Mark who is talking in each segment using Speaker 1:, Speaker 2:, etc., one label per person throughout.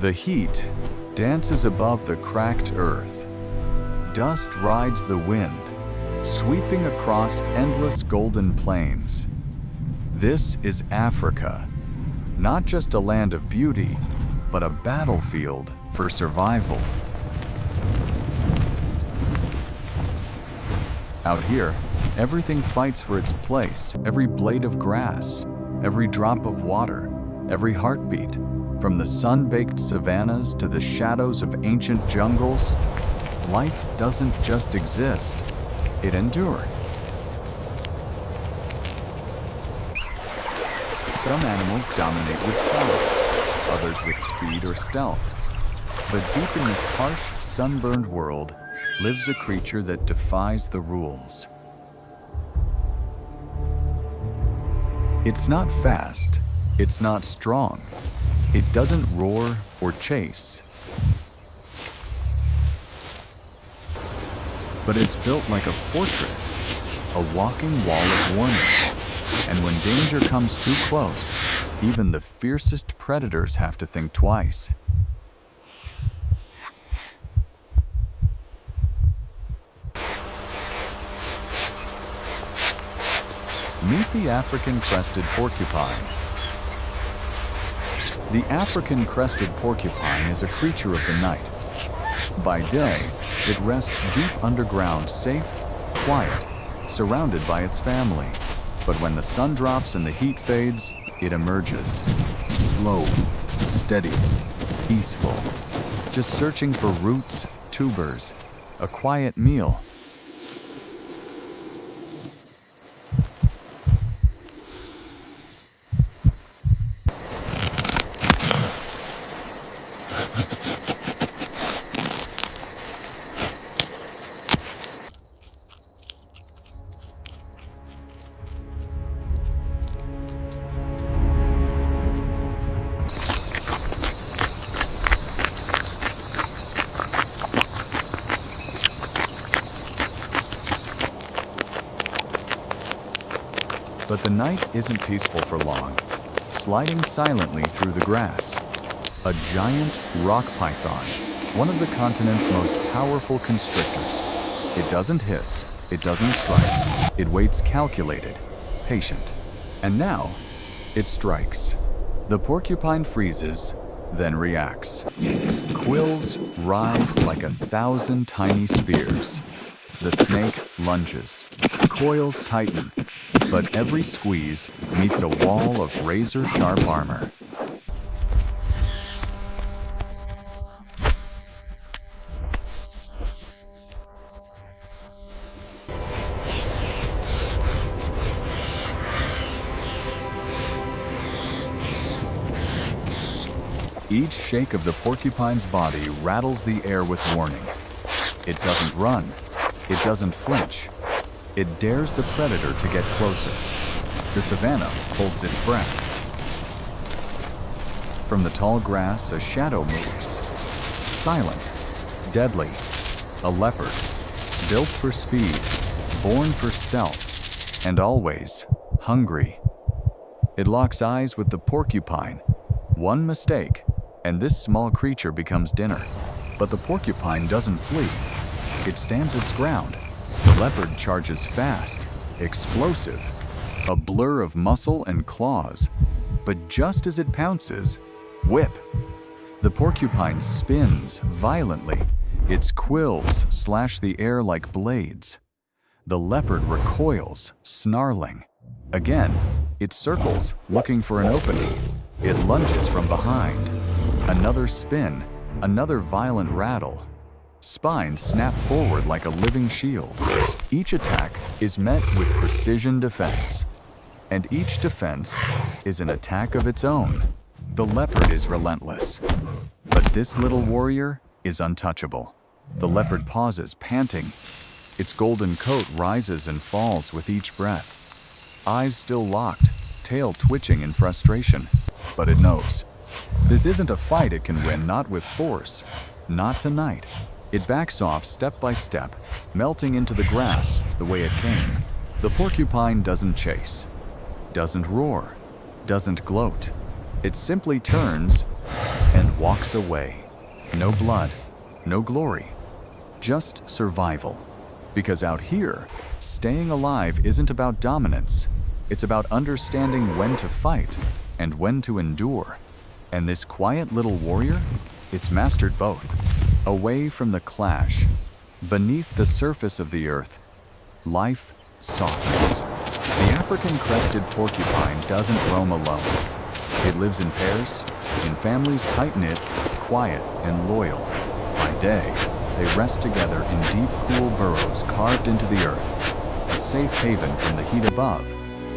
Speaker 1: The heat dances above the cracked earth. Dust rides the wind, sweeping across endless golden plains. This is Africa, not just a land of beauty, but a battlefield for survival. Out here, everything fights for its place, every blade of grass, every drop of water, every heartbeat. From the sun-baked savannas to the shadows of ancient jungles, life doesn't just exist, it endures. Some animals dominate with size, others with speed or stealth. But deep in this harsh, sunburned world lives a creature that defies the rules. It's not fast, it's not strong. It doesn't roar or chase. But it's built like a fortress, a walking wall of warning. And when danger comes too close, even the fiercest predators have to think twice. Meet the African crested porcupine. The African crested porcupine is a creature of the night. By day, it rests deep underground, safe, quiet, surrounded by its family. But when the sun drops and the heat fades, it emerges. Slow, steady, peaceful, just searching for roots, tubers, a quiet meal. But the night isn't peaceful for long. Sliding silently through the grass, a giant rock python, one of the continent's most powerful constrictors. It doesn't hiss, it doesn't strike. It waits calculated, patient. And now, it strikes. The porcupine freezes, then reacts. Quills rise like 1,000 tiny spears. The snake lunges. Coils tighten, but every squeeze meets a wall of razor-sharp armor. Each shake of the porcupine's body rattles the air with warning. It doesn't run. It doesn't flinch. It dares the predator to get closer. The savanna holds its breath. From the tall grass, a shadow moves. Silent, deadly, a leopard, built for speed, born for stealth, and always hungry. It locks eyes with the porcupine. One mistake, and this small creature becomes dinner. But the porcupine doesn't flee. It stands its ground. The leopard charges fast, explosive, a blur of muscle and claws. But just as it pounces, whip. The porcupine spins violently. Its quills slash the air like blades. The leopard recoils, snarling. Again, it circles, looking for an opening. It lunges from behind. Another spin, another violent rattle. Spines snap forward like a living shield. Each attack is met with precision defense. And each defense is an attack of its own. The leopard is relentless. But this little warrior is untouchable. The leopard pauses, panting. Its golden coat rises and falls with each breath. Eyes still locked, tail twitching in frustration. But it knows. This isn't a fight it can win, not with force. Not tonight. It backs off step by step, melting into the grass the way it came. The porcupine doesn't chase, doesn't roar, doesn't gloat. It simply turns and walks away. No blood, no glory, just survival. Because out here, staying alive isn't about dominance. It's about understanding when to fight and when to endure. And this quiet little warrior, it's mastered both. Away from the clash, beneath the surface of the earth, life softens. The African crested porcupine doesn't roam alone. It lives in pairs, in families tight-knit, quiet, and loyal. By day, they rest together in deep, cool burrows carved into the earth, a safe haven from the heat above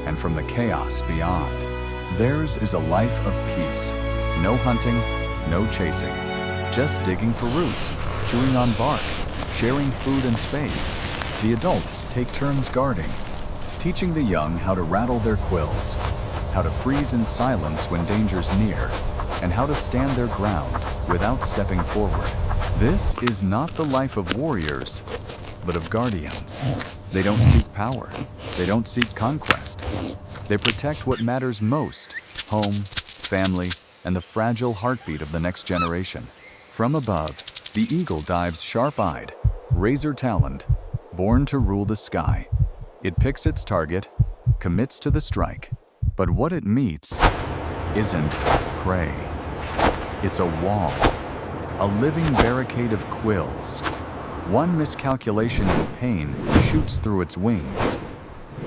Speaker 1: and from the chaos beyond. Theirs is a life of peace. No hunting, no chasing. Just digging for roots, chewing on bark, sharing food and space. The adults take turns guarding, teaching the young how to rattle their quills, how to freeze in silence when danger's near, and how to stand their ground without stepping forward. This is not the life of warriors, but of guardians. They don't seek power. They don't seek conquest. They protect what matters most: home, family, and the fragile heartbeat of the next generation. From above, the eagle dives sharp-eyed, razor-taloned, born to rule the sky. It picks its target, commits to the strike, but what it meets isn't prey. It's a wall, a living barricade of quills. One miscalculation and pain shoots through its wings.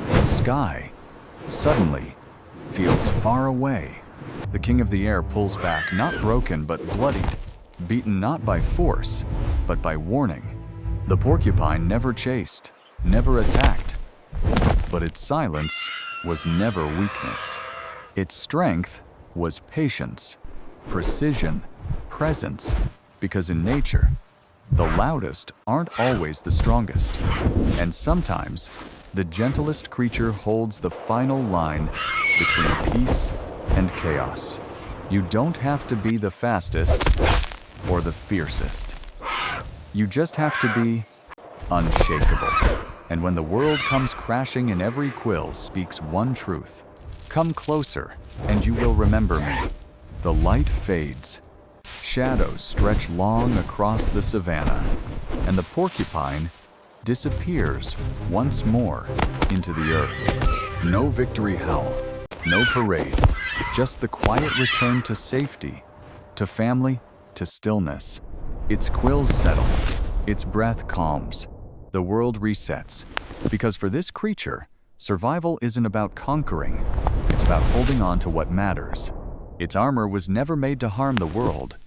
Speaker 1: The sky, suddenly, feels far away. The king of the air pulls back, not broken but bloodied, beaten not by force, but by warning. The porcupine never chased, never attacked, but its silence was never weakness. Its strength was patience, precision, presence, because in nature, the loudest aren't always the strongest, and sometimes the gentlest creature holds the final line between peace and chaos. You don't have to be the fastest or the fiercest. You just have to be unshakable. And when the world comes crashing and every quill speaks one truth, come closer and you will remember me. The light fades. Shadows stretch long across the savanna, and the porcupine disappears once more into the earth. No victory howl, no parade, just the quiet return to safety, to family, to stillness. Its quills settle, its breath calms, the world resets. Because for this creature, survival isn't about conquering, it's about holding on to what matters. Its armor was never made to harm the world,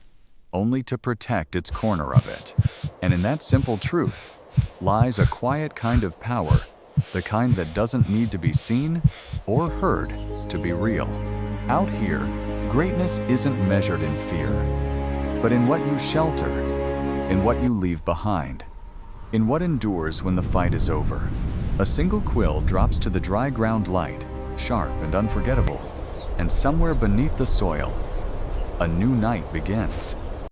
Speaker 1: only to protect its corner of it. And in that simple truth lies a quiet kind of power, the kind that doesn't need to be seen or heard to be real. Out here, greatness isn't measured in fear, but in what you shelter, in what you leave behind, in what endures when the fight is over. A single quill drops to the dry ground light, sharp and unforgettable, and somewhere beneath the soil, a new night begins.